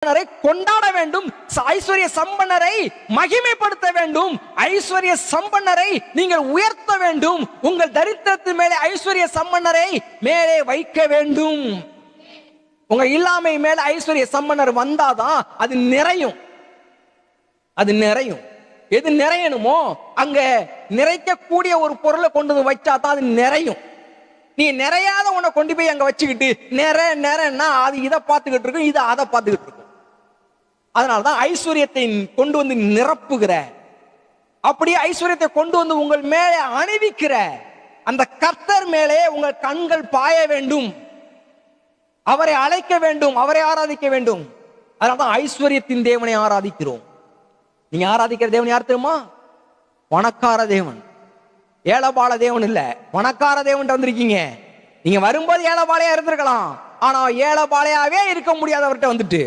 சம்பன்னரை கொண்டாட வேண்டும், ஐஸ்வர்ய சம்பன்னரை மகிமைப்படுத்த வேண்டும், ஐஸ்வர்ய சம்பன்னரை நீங்கள் உயர்த்த வேண்டும், உங்கள் தரித்திரத்தின் மேலே ஐஸ்வர்ய சம்பன்னரை மேலே வைக்க வேண்டும். உங்க இல்லாமை மேல ஐஸ்வர்ய சம்பன்னர் வந்தாதான் அது நிறையும். அது நிறையும். எது நிறையணுமோ அங்க நிறைக்கக்கூடிய ஒரு பொருளை கொண்டு வந்து வச்சாதான் அது நிறையும். நீ நிறையாத உன்னை கொண்டு போய் அங்க வச்சுக்கிட்டு நிறைன்னா அது இதை பார்த்துக்கிட்டு இருக்கும், இதை அதை பார்த்துக்கிட்டு இருக்கும். அதனாலதான் ஐஸ்வர்யத்தை கொண்டு வந்து நிரப்புகிற, அப்படியே ஐஸ்வர்யத்தை கொண்டு வந்து உங்கள் மேலே அணிவிக்கிற அந்த கர்த்தர் மேலே உங்கள் கண்கள் பாய வேண்டும், அவரை அழைக்க வேண்டும், அவரை ஆராதிக்க வேண்டும். அதனால்தான் ஐஸ்வர்யத்தின் தேவனை ஆராதிக்கிறோம். நீங்க ஆராதிக்கிற தேவன் யார் தெரியுமா? பணக்கார தேவன், ஏழபால தேவன் இல்ல, பணக்கார தேவன் வந்திருக்கீங்க. நீங்க வரும்போது ஏழபாலையா இருந்திருக்கலாம், ஆனா ஏழபாலையாவே இருக்க முடியாதவர்கிட்ட வந்துட்டு